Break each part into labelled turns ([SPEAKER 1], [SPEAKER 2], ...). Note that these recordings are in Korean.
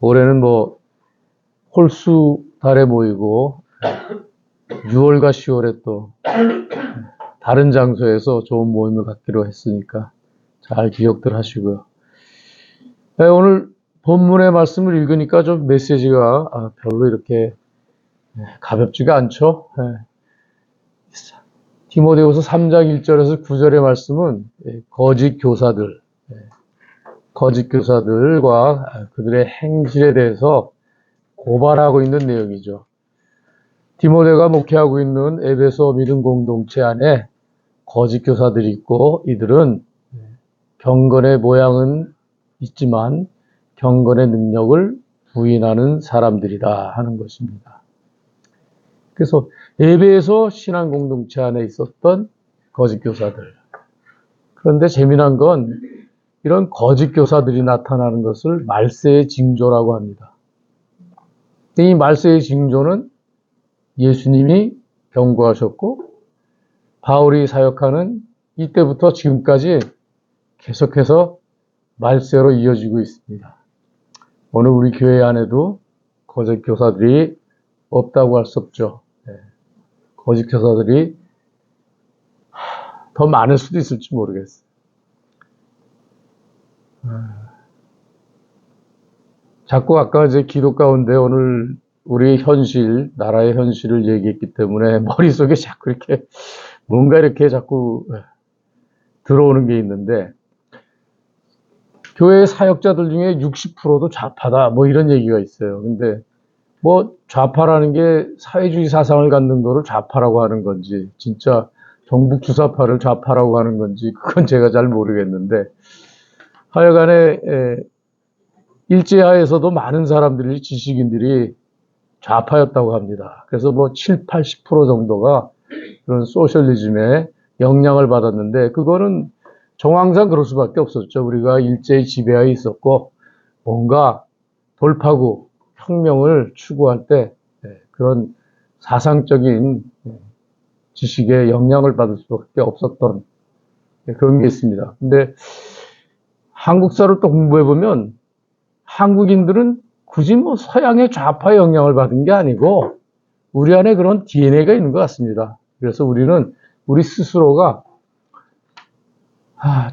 [SPEAKER 1] 올해는 뭐 홀수 달에 모이고 6월과 10월에 또 다른 장소에서 좋은 모임을 갖기로 했으니까 잘 기억들 하시고요. 네, 오늘 본문의 말씀을 읽으니까 좀 메시지가 별로 이렇게 가볍지가 않죠. 디모데후서 3장 1절에서 9절의 말씀은 거짓 교사들과 그들의 행실에 대해서 고발하고 있는 내용이죠. 디모데가 목회하고 있는 에베소 믿음 공동체 안에 거짓 교사들이 있고, 이들은 경건의 모양은 있지만 경건의 능력을 부인하는 사람들이다 하는 것입니다. 그래서 에베소 신앙 공동체 안에 있었던 거짓 교사들. 그런데 재미난 건 이런 거짓 교사들이 나타나는 것을 말세의 징조라고 합니다. 이 말세의 징조는 예수님이 경고하셨고 바울이 사역하는 이때부터 지금까지 계속해서 말세로 이어지고 있습니다. 오늘 우리 교회 안에도 거짓 교사들이 없다고 할 수 없죠. 거짓 교사들이 더 많을 수도 있을지 모르겠어요. 자꾸 아까 이제 기도 가운데 오늘 우리 현실, 나라의 현실을 얘기했기 때문에 머릿속에 자꾸 이렇게 뭔가 이렇게 자꾸 들어오는 게 있는데, 교회 사역자들 중에 60%도 좌파다 뭐 이런 얘기가 있어요. 근데 뭐 좌파라는 게 사회주의 사상을 갖는 거를 좌파라고 하는 건지 진짜 정북 주사파를 좌파라고 하는 건지 그건 제가 잘 모르겠는데, 하여간에 일제하에서도 많은 사람들이, 지식인들이 좌파였다고 합니다. 그래서 뭐 7, 80% 정도가 그런 소셜리즘에 영향을 받았는데, 그거는 정황상 그럴 수밖에 없었죠. 우리가 일제의 지배하에 있었고 뭔가 돌파구, 혁명을 추구할 때 그런 사상적인 지식에 영향을 받을 수밖에 없었던 그런 게 있습니다. 근데 한국사를 또 공부해보면 한국인들은 굳이 뭐 서양의 좌파의 영향을 받은 게 아니고 우리 안에 그런 DNA가 있는 것 같습니다. 그래서 우리는 우리 스스로가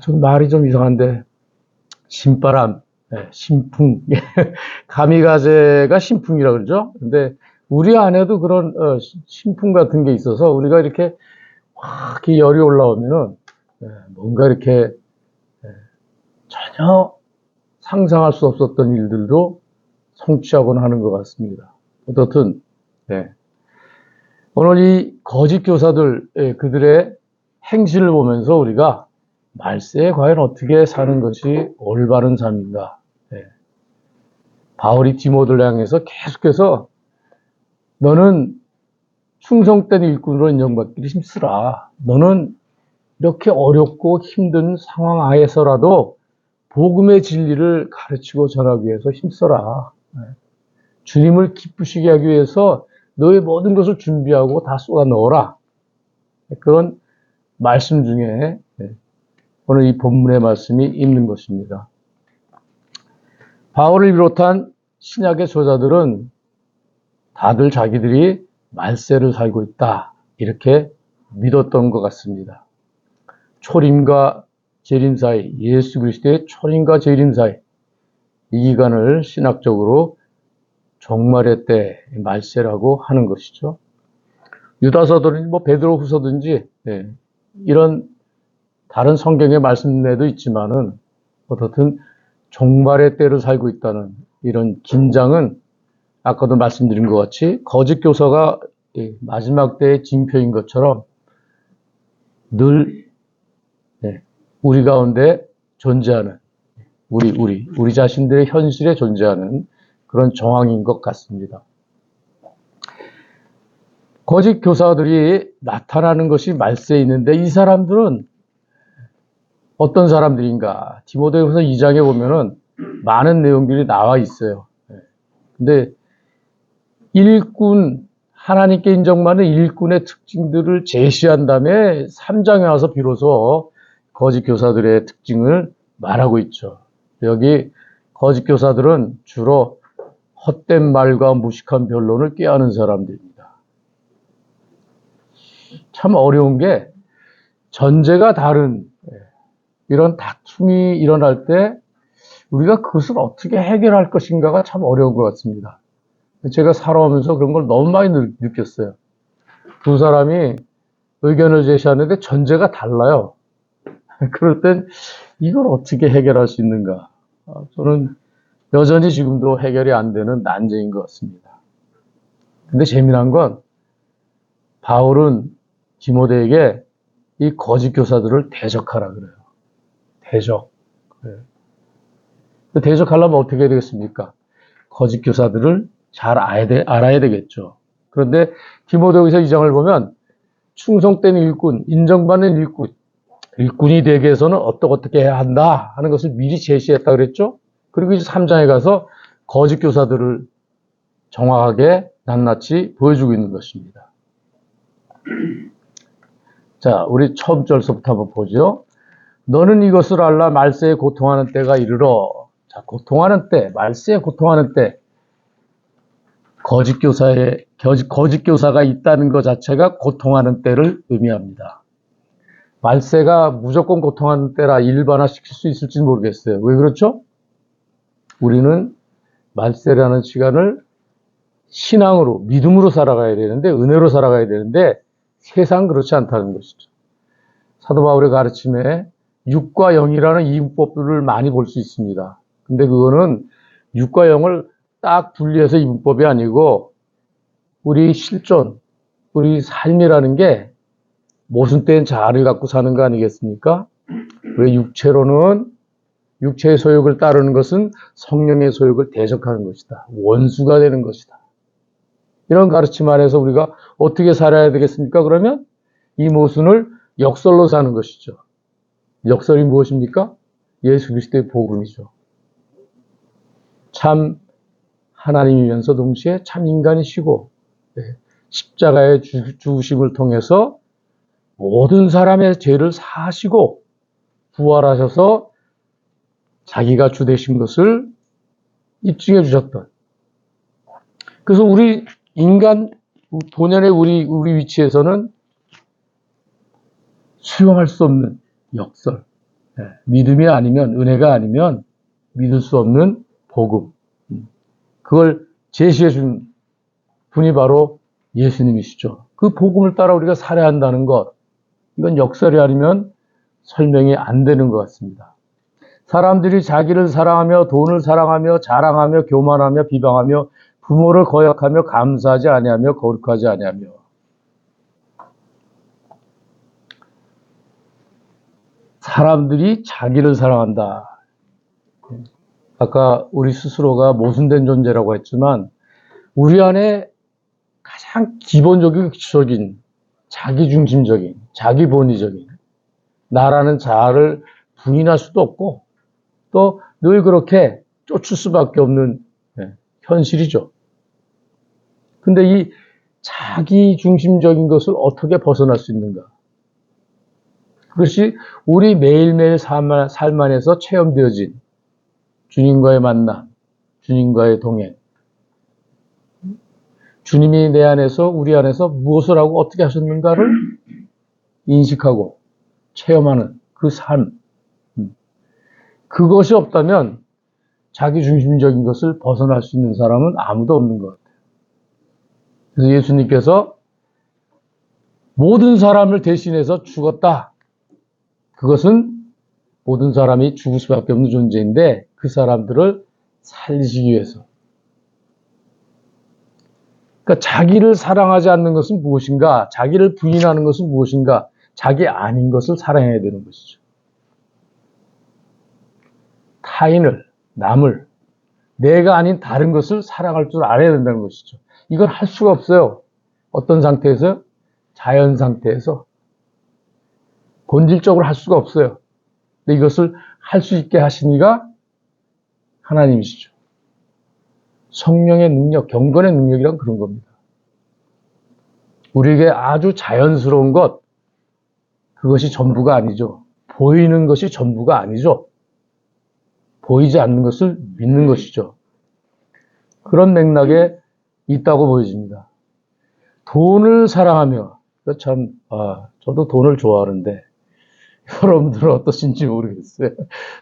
[SPEAKER 1] 좀 말이 좀 이상한데 신바람, 신풍, 가미가제가 신풍이라고 그러죠. 근데 우리 안에도 그런 신풍 같은 게 있어서 우리가 이렇게 확 열이 올라오면은 뭔가 이렇게 전혀 상상할 수 없었던 일들도 성취하곤 하는 것 같습니다. 어떻든 오늘 이 거짓 교사들, 그들의 행실을 보면서 우리가 말세에 과연 어떻게 사는 것이 올바른 삶인가. 바울이 디모데를 향해서 계속해서 너는 충성된 일꾼으로 인정받기를 힘쓰라. 너는 이렇게 어렵고 힘든 상황 하에서라도 복음의 진리를 가르치고 전하기 위해서 힘써라. 주님을 기쁘시게 하기 위해서 너의 모든 것을 준비하고 다 쏟아 넣어라. 그런 말씀 중에 오늘 이 본문의 말씀이 있는 것입니다. 바울을 비롯한 신약의 저자들은 다들 자기들이 말세를 살고 있다 이렇게 믿었던 것 같습니다. 초림과 재림 사이, 예수 그리스도의 초림과 재림 사이, 이 기간을 신학적으로 종말의 때 말세라고 하는 것이죠. 유다서든지 뭐 베드로후서든지 이런 다른 성경의 말씀에도 있지만은 어떻든 종말의 때를 살고 있다는 이런 긴장은 아까도 말씀드린 것 같이 거짓 교사가 마지막 때의 징표인 것처럼 늘 우리 가운데 존재하는 우리 자신들의 현실에 존재하는 그런 정황인 것 같습니다. 거짓 교사들이 나타나는 것이 말세에 있는데 이 사람들은 어떤 사람들인가? 디모데후서 2장에 보면은 많은 내용들이 나와 있어요. 근데 일꾼, 하나님께 인정받는 일꾼의 특징들을 제시한 다음에 3장에 와서 비로소 거짓 교사들의 특징을 말하고 있죠. 여기 거짓 교사들은 주로 헛된 말과 무식한 변론을 꾀하는 사람들입니다. 참 어려운 게 전제가 다른 이런 다툼이 일어날 때 우리가 그것을 어떻게 해결할 것인가가 참 어려운 것 같습니다. 제가 살아오면서 그런 걸 너무 많이 느꼈어요. 두 사람이 의견을 제시하는데 전제가 달라요. 그럴 땐 이걸 어떻게 해결할 수 있는가? 저는 여전히 지금도 해결이 안 되는 난제인 것 같습니다. 근데 재미난 건 바울은 디모데에게 이 거짓 교사들을 대적하라 그래요. 대적. 대적하려면 어떻게 해야 되겠습니까? 거짓 교사들을 잘 알아야 되겠죠. 그런데 디모데후서 2장을 보면 충성된 일꾼, 인정받는 일꾼이 되기 위해서는 어떻게 해야 한다 하는 것을 미리 제시했다 그랬죠. 그리고 이제 3장에 가서 거짓 교사들을 정확하게 낱낱이 보여주고 있는 것입니다. 자, 우리 처음 절서부터 한번 보죠. 너는 이것을 알라 말세에 고통하는 때가 이르러. 자, 고통하는 때, 말세에 고통하는 때, 거짓 교사가 있다는 것 자체가 고통하는 때를 의미합니다. 말세가 무조건 고통하는 때라 일반화시킬 수 있을지 모르겠어요. 왜 그렇죠? 우리는 말세라는 시간을 신앙으로, 믿음으로 살아가야 되는데, 은혜로 살아가야 되는데, 세상 그렇지 않다는 것이죠. 사도 바울의 가르침에 육과 영이라는 이분법들을 많이 볼 수 있습니다. 근데 그거는 육과 영을 딱 분리해서 이분법이 아니고 우리 실존, 우리 삶이라는 게 모순된 자아를 갖고 사는 거 아니겠습니까? 왜 육체로는 육체의 소욕을 따르는 것은 성령의 소욕을 대적하는 것이다. 원수가 되는 것이다. 이런 가르침 안에서 우리가 어떻게 살아야 되겠습니까? 그러면 이 모순을 역설로 사는 것이죠. 역설이 무엇입니까? 예수 그리스도의 복음이죠. 참 하나님이면서 동시에 참 인간이시고 십자가의 죽으심을 통해서 모든 사람의 죄를 사하시고 부활하셔서 자기가 주 되신 것을 입증해 주셨던. 그래서 우리 인간 본연의 우리 위치에서는 수용할 수 없는 역설, 믿음이 아니면 은혜가 아니면 믿을 수 없는 복음. 그걸 제시해 준 분이 바로 예수님이시죠. 그 복음을 따라 우리가 살아야 한다는 것, 이건 역설이 아니면 설명이 안 되는 것 같습니다. 사람들이 자기를 사랑하며 돈을 사랑하며 자랑하며 교만하며 비방하며 부모를 거역하며 감사하지 아니하며 거룩하지 아니하며 사람들이 자기를 사랑한다. 아까 우리 스스로가 모순된 존재라고 했지만 우리 안에 가장 기본적인 기초적인 자기중심적인 자기본의적인 나라는 자아를 부인할 수도 없고 또 늘 그렇게 쫓을 수밖에 없는 현실이죠. 근데 이 자기중심적인 것을 어떻게 벗어날 수 있는가? 그것이 우리 매일매일 삶 안에서 체험되어진 주님과의 만남, 주님과의 동행, 주님이 내 안에서 우리 안에서 무엇을 하고 어떻게 하셨는가를 인식하고 체험하는 그 삶. 그것이 없다면 자기중심적인 것을 벗어날 수 있는 사람은 아무도 없는 것 같아요. 그래서 예수님께서 모든 사람을 대신해서 죽었다. 그것은 모든 사람이 죽을 수밖에 없는 존재인데 그 사람들을 살리시기 위해서. 그러니까 자기를 사랑하지 않는 것은 무엇인가? 자기를 부인하는 것은 무엇인가? 자기 아닌 것을 사랑해야 되는 것이죠. 타인을, 남을, 내가 아닌 다른 것을 사랑할 줄 알아야 된다는 것이죠. 이걸 할 수가 없어요. 어떤 상태에서? 자연 상태에서. 본질적으로 할 수가 없어요. 근데 이것을 할 수 있게 하신 이가 하나님이시죠. 성령의 능력, 경건의 능력이란 그런 겁니다. 우리에게 아주 자연스러운 것, 그것이 전부가 아니죠. 보이는 것이 전부가 아니죠. 보이지 않는 것을 믿는 것이죠. 그런 맥락에 있다고 보여집니다. 돈을 사랑하며, 참, 저도 돈을 좋아하는데, 여러분들은 어떠신지 모르겠어요.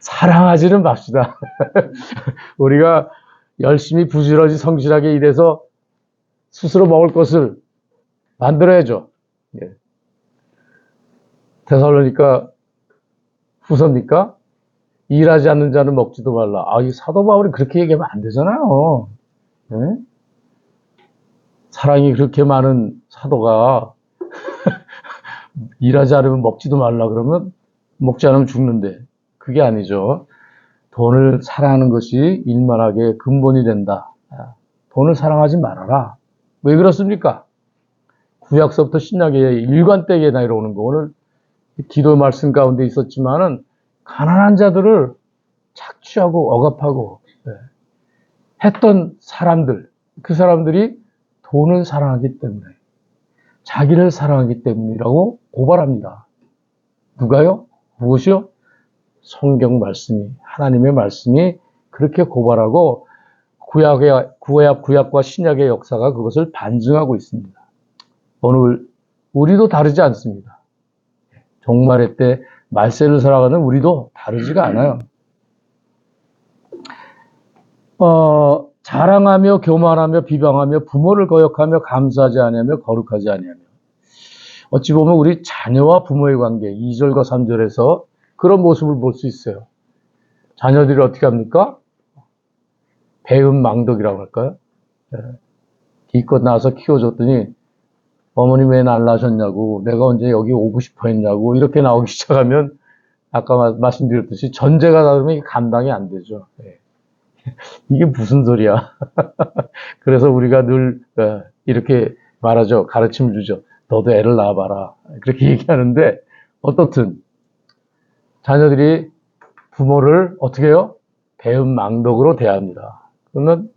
[SPEAKER 1] 사랑하지는 맙시다. 우리가 열심히 부지런히 성실하게 일해서 스스로 먹을 것을 만들어야죠. 예. 데살로니가 후서입니까? 일하지 않는 자는 먹지도 말라. 이 사도 바울이 그렇게 얘기하면 안 되잖아요. 예? 사랑이 그렇게 많은 사도가 일하지 않으면 먹지도 말라 그러면 먹지 않으면 죽는데 그게 아니죠. 돈을 사랑하는 것이 일만하게 근본이 된다. 돈을 사랑하지 말아라. 왜 그렇습니까? 구약서부터 신약의 일관되게 내려오는 거. 오늘 기도 말씀 가운데 있었지만은 가난한 자들을 착취하고 억압하고 했던 사람들, 그 사람들이 돈을 사랑하기 때문에, 자기를 사랑하기 때문이라고 고발합니다. 누가요? 무엇이요? 성경 말씀이, 하나님의 말씀이 그렇게 고발하고 구약과 신약의 역사가 그것을 반증하고 있습니다. 오늘 우리도 다르지 않습니다. 종말의 때 말세를 살아가는 우리도 다르지가 않아요. 자랑하며 교만하며 비방하며 부모를 거역하며 감사하지 아니하며 거룩하지 아니하며. 어찌 보면 우리 자녀와 부모의 관계 2절과 3절에서 그런 모습을 볼 수 있어요. 자녀들이 어떻게 합니까? 배은망덕이라고 할까요? 기껏 낳아서 키워줬더니 어머니 왜 날 낳으셨냐고, 내가 언제 여기 오고 싶어 했냐고 이렇게 나오기 시작하면 아까 말씀드렸듯이 전제가 다르면 이게 감당이 안 되죠. 이게 무슨 소리야. 그래서 우리가 늘 이렇게 말하죠. 가르침을 주죠. 너도 애를 낳아봐라. 그렇게 얘기하는데 어떻든 자녀들이 부모를 어떻게 해요? 배은망덕으로 대합니다. 그러면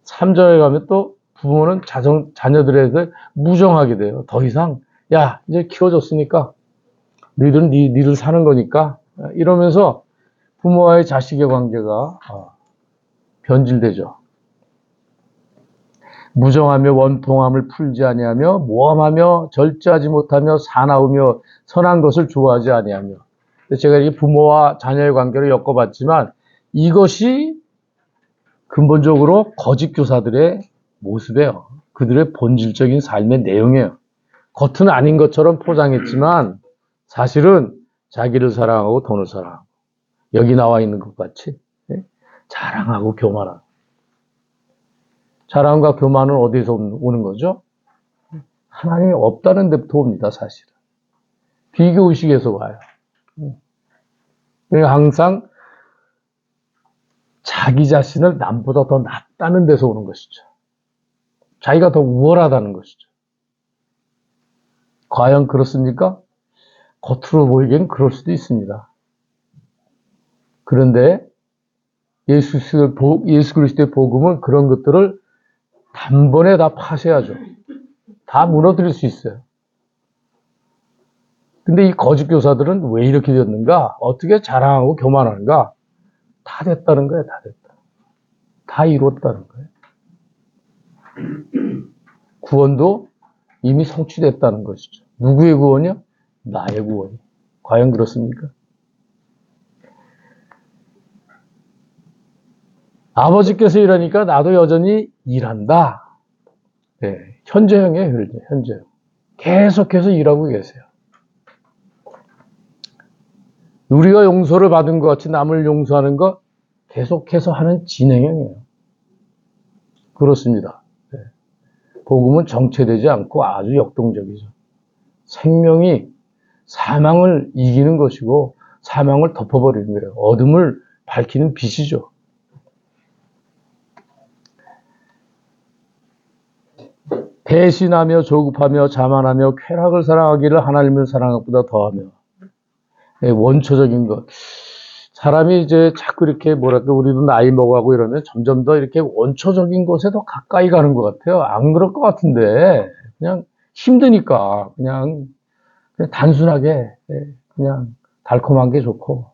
[SPEAKER 1] 3절에 가면 또 부모는 자녀들에 대해 무정하게 돼요. 더 이상 야 이제 키워줬으니까 너희들은 니들 사는 거니까 이러면서 부모와의 자식의 관계가 변질되죠. 무정하며 원통함을 풀지 아니하며 모함하며 절제하지 못하며 사나우며 선한 것을 좋아하지 아니하며. 제가 이 부모와 자녀의 관계를 엮어봤지만 이것이 근본적으로 거짓 교사들의 모습이에요. 그들의 본질적인 삶의 내용이에요. 겉은 아닌 것처럼 포장했지만 사실은 자기를 사랑하고 돈을 사랑하고 여기 나와 있는 것 같이 자랑하고 교만하고. 자랑과 교만은 어디서 오는 거죠? 하나님이 없다는 데부터 옵니다, 사실은. 비교의식에서 와요. 항상 자기 자신을 남보다 더 낫다는 데서 오는 것이죠. 자기가 더 우월하다는 것이죠. 과연 그렇습니까? 겉으로 보이기엔 그럴 수도 있습니다. 그런데 예수 그리스도의 복음은 그런 것들을 단번에 다 파쇄하죠. 다 무너뜨릴 수 있어요. 근데 이 거짓 교사들은 왜 이렇게 됐는가? 어떻게 자랑하고 교만하는가? 다 됐다는 거예요, 다 됐다. 다 이뤘다는 거예요. 구원도 이미 성취됐다는 것이죠. 누구의 구원이요? 나의 구원이. 과연 그렇습니까? 아버지께서 일하니까 나도 여전히 일한다. 네, 현재형이에요, 현재형. 계속해서 일하고 계세요. 우리가 용서를 받은 것 같이 남을 용서하는 것 계속해서 하는 진행형이에요. 그렇습니다. 네. 복음은 정체되지 않고 아주 역동적이죠. 생명이 사망을 이기는 것이고 사망을 덮어버리는 거예요. 어둠을 밝히는 빛이죠. 배신하며 조급하며 자만하며 쾌락을 사랑하기를 하나님을 사랑하는 것보다 더하며. 원초적인 것. 사람이 이제 자꾸 이렇게 우리도 나이 먹어가고 이러면 점점 더 이렇게 원초적인 것에 더 가까이 가는 것 같아요. 안 그럴 것 같은데 그냥 힘드니까 그냥 단순하게 그냥 달콤한 게 좋고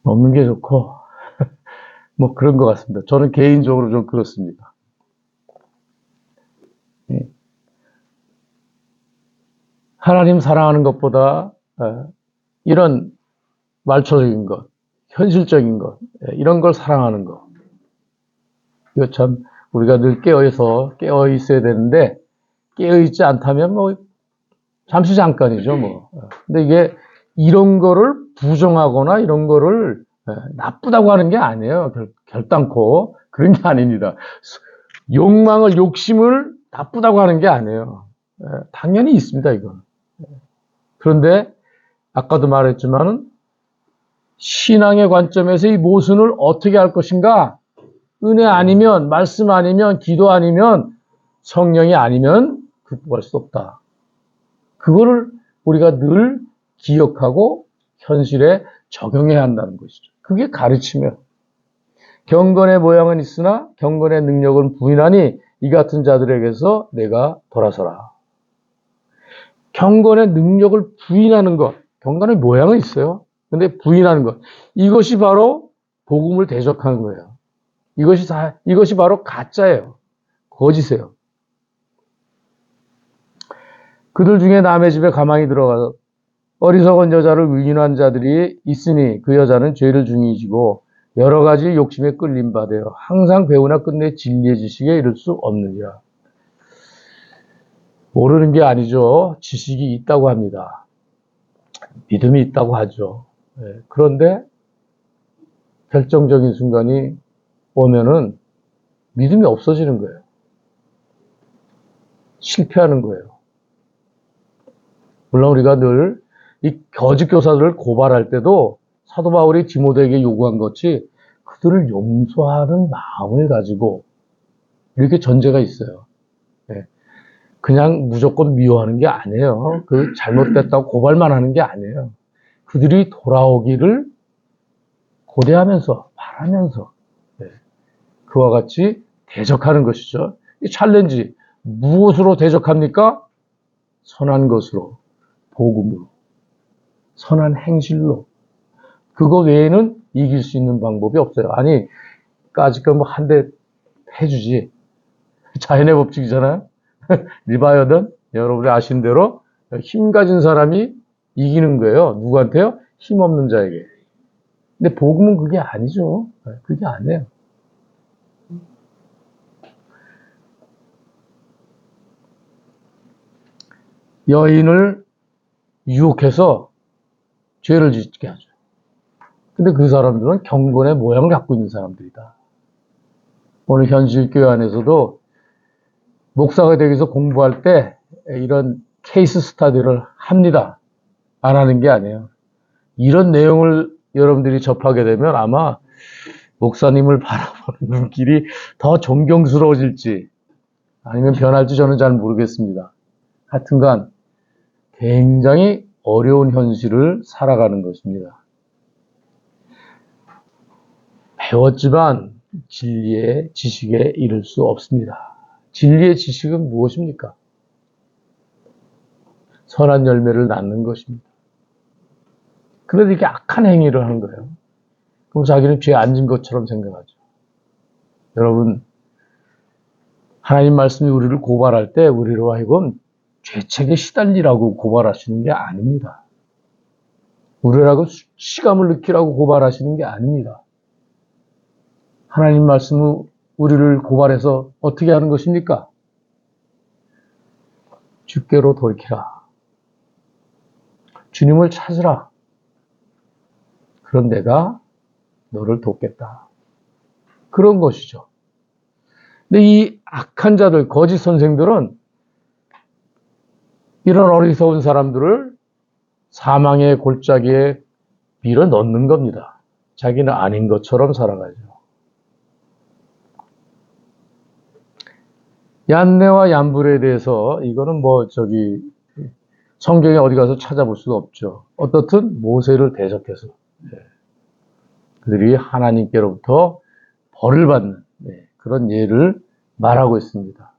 [SPEAKER 1] 먹는 게 좋고 뭐 그런 것 같습니다. 저는 개인적으로 좀 그렇습니다. 예. 하나님 사랑하는 것보다 이런 말초적인 것, 현실적인 것, 이런 걸 사랑하는 것. 이거 참 우리가 늘 깨어 있어야 되는데 깨어 있지 않다면 뭐 잠시 잠깐이죠, 뭐. 근데 이게 이런 거를 부정하거나 이런 거를 나쁘다고 하는 게 아니에요. 결단코 그런 게 아닙니다. 욕심을 나쁘다고 하는 게 아니에요. 당연히 있습니다, 이건. 그런데 아까도 말했지만은 신앙의 관점에서 이 모순을 어떻게 할 것인가? 은혜 아니면, 말씀 아니면, 기도 아니면, 성령이 아니면 극복할 수 없다. 그거를 우리가 늘 기억하고 현실에 적용해야 한다는 것이죠. 그게 가르치며 경건의 모양은 있으나 경건의 능력은 부인하니 이 같은 자들에게서 내가 돌아서라. 경건의 능력을 부인하는 것, 경건의 모양은 있어요. 근데 부인하는 것, 이것이 바로 복음을 대적하는 거예요. 이것이 바로 가짜예요. 거짓이에요. 그들 중에 남의 집에 가만히 들어가서 어리석은 여자를 위인한 자들이 있으니 그 여자는 죄를 중히 지고 여러 가지 욕심에 끌림 받아요. 항상 배우나 끝내 진리의 지식에 이를 수 없느니라. 모르는 게 아니죠. 지식이 있다고 합니다. 믿음이 있다고 하죠. 그런데 결정적인 순간이 오면은 믿음이 없어지는 거예요. 실패하는 거예요. 물론 우리가 늘 이 거짓 교사들을 고발할 때도 사도 바울이 디모데에게 요구한 것이 그들을 용서하는 마음을 가지고 이렇게 전제가 있어요. 그냥 무조건 미워하는 게 아니에요. 그 잘못됐다고 고발만 하는 게 아니에요. 그들이 돌아오기를 고대하면서 바라면서 그와 같이 대적하는 것이죠. 이 챌린지 무엇으로 대적합니까? 선한 것으로, 복음으로, 선한 행실로. 그거 외에는 이길 수 있는 방법이 없어요. 아니, 까짓거 뭐 한 대 해주지. 자연의 법칙이잖아요. 리바이어든 여러분이 아신 대로 힘 가진 사람이 이기는 거예요. 누구한테요? 힘 없는 자에게. 근데 복음은 그게 아니죠. 그게 아니에요. 여인을 유혹해서 죄를 짓게 하죠. 근데 그 사람들은 경건의 모양을 갖고 있는 사람들이다. 오늘 현실 교회 안에서도 목사가 되기 위해서 공부할 때 이런 케이스 스터디를 합니다. 안 하는 게 아니에요. 이런 내용을 여러분들이 접하게 되면 아마 목사님을 바라보는 눈길이 더 존경스러워질지 아니면 변할지 저는 잘 모르겠습니다. 하여튼간 굉장히 어려운 현실을 살아가는 것입니다. 배웠지만 진리의 지식에 이를 수 없습니다. 진리의 지식은 무엇입니까? 선한 열매를 낳는 것입니다. 그런데 이렇게 악한 행위를 하는 거예요. 그럼 자기는 죄에 앉은 것처럼 생각하죠. 여러분, 하나님 말씀이 우리를 고발할 때 우리로 하여금 죄책에 시달리라고 고발하시는 게 아닙니다. 우리라고 시감을 느끼라고 고발하시는 게 아닙니다. 하나님 말씀은 우리를 고발해서 어떻게 하는 것입니까? 주께로 돌이키라. 주님을 찾으라. 그럼 내가 너를 돕겠다. 그런 것이죠. 근데 이 악한 자들, 거짓 선생들은 이런 어리석은 사람들을 사망의 골짜기에 밀어 넣는 겁니다. 자기는 아닌 것처럼 살아가죠. 얀네와 얀불에 대해서 이거는 성경에 어디 가서 찾아볼 수가 없죠. 어떻든 모세를 대적해서 그들이 하나님께로부터 벌을 받는 그런 예를 말하고 있습니다.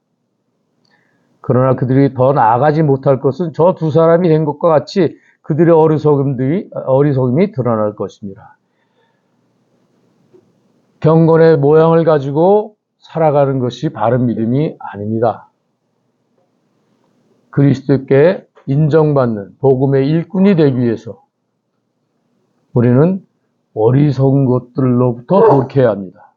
[SPEAKER 1] 그러나 그들이 더 나아가지 못할 것은 저 두 사람이 된 것과 같이 그들의 어리석음이 드러날 것입니다. 경건의 모양을 가지고 살아가는 것이 바른 믿음이 아닙니다. 그리스도께 인정받는 복음의 일꾼이 되기 위해서 우리는 어리석은 것들로부터 돌이켜야 합니다.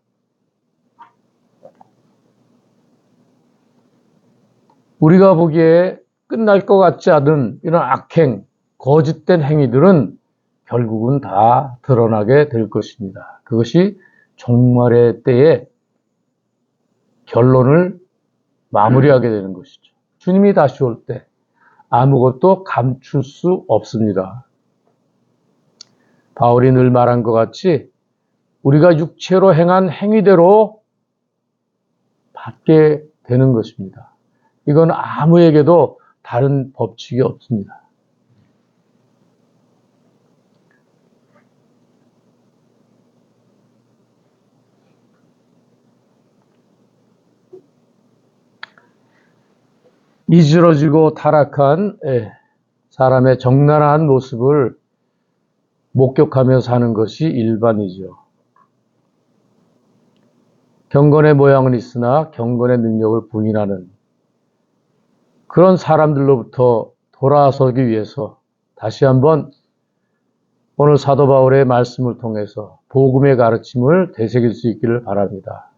[SPEAKER 1] 우리가 보기에 끝날 것 같지 않은 이런 악행, 거짓된 행위들은 결국은 다 드러나게 될 것입니다. 그것이 종말의 때에 결론을 마무리하게 되는 것이죠. 주님이 다시 올 때 아무것도 감출 수 없습니다. 바울이 늘 말한 것 같이 우리가 육체로 행한 행위대로 받게 되는 것입니다. 이건 아무에게도 다른 법칙이 없습니다. 미지러지고 타락한 사람의 적나라한 모습을 목격하며 사는 것이 일반이죠. 경건의 모양은 있으나 경건의 능력을 부인하는 그런 사람들로부터 돌아서기 위해서 다시 한번 오늘 사도 바울의 말씀을 통해서 복음의 가르침을 되새길 수 있기를 바랍니다.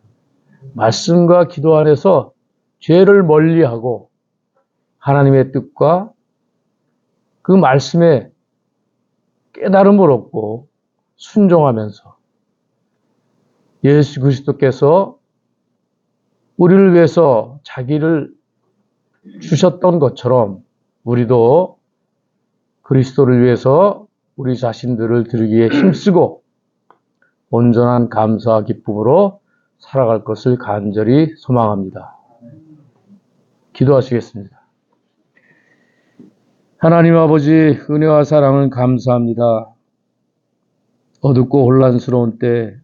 [SPEAKER 1] 말씀과 기도 안에서 죄를 멀리하고 하나님의 뜻과 그 말씀에 깨달음을 얻고 순종하면서 예수 그리스도께서 우리를 위해서 자기를 주셨던 것처럼 우리도 그리스도를 위해서 우리 자신들을 드리기에 힘쓰고 온전한 감사와 기쁨으로 살아갈 것을 간절히 소망합니다. 기도하시겠습니다. 하나님 아버지, 은혜와 사랑을 감사합니다. 어둡고 혼란스러운 때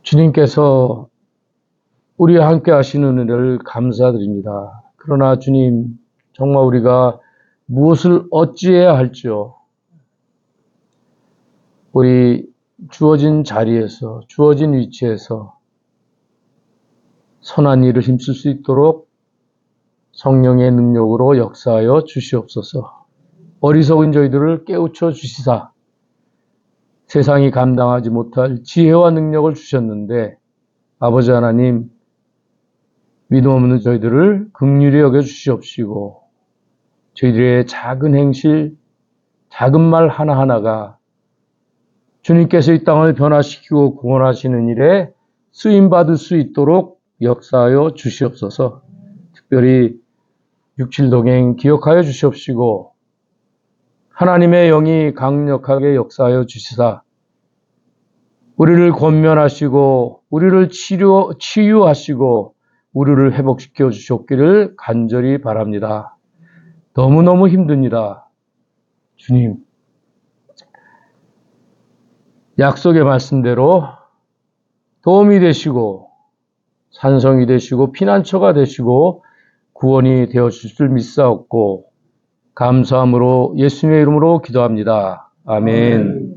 [SPEAKER 1] 주님께서 우리와 함께 하시는 은혜를 감사드립니다. 그러나 주님, 정말 우리가 무엇을 어찌해야 할지요. 우리 주어진 자리에서, 주어진 위치에서 선한 일을 힘쓸 수 있도록 성령의 능력으로 역사하여 주시옵소서. 어리석은 저희들을 깨우쳐 주시사 세상이 감당하지 못할 지혜와 능력을 주셨는데 아버지 하나님, 믿음 없는 저희들을 긍휼히 여겨 주시옵시고 저희들의 작은 행실, 작은 말 하나하나가 주님께서 이 땅을 변화시키고 구원하시는 일에 쓰임받을 수 있도록 역사하여 주시옵소서. 특별히 67동행 기억하여 주시옵시고 하나님의 영이 강력하게 역사하여 주시사 우리를 권면하시고 우리를 치유하시고 우리를 회복시켜 주셨기를 간절히 바랍니다. 너무너무 힘듭니다. 주님, 약속의 말씀대로 도움이 되시고 산성이 되시고 피난처가 되시고 구원이 되어주실 줄 믿사옵고 감사함으로 예수님의 이름으로 기도합니다. 아멘.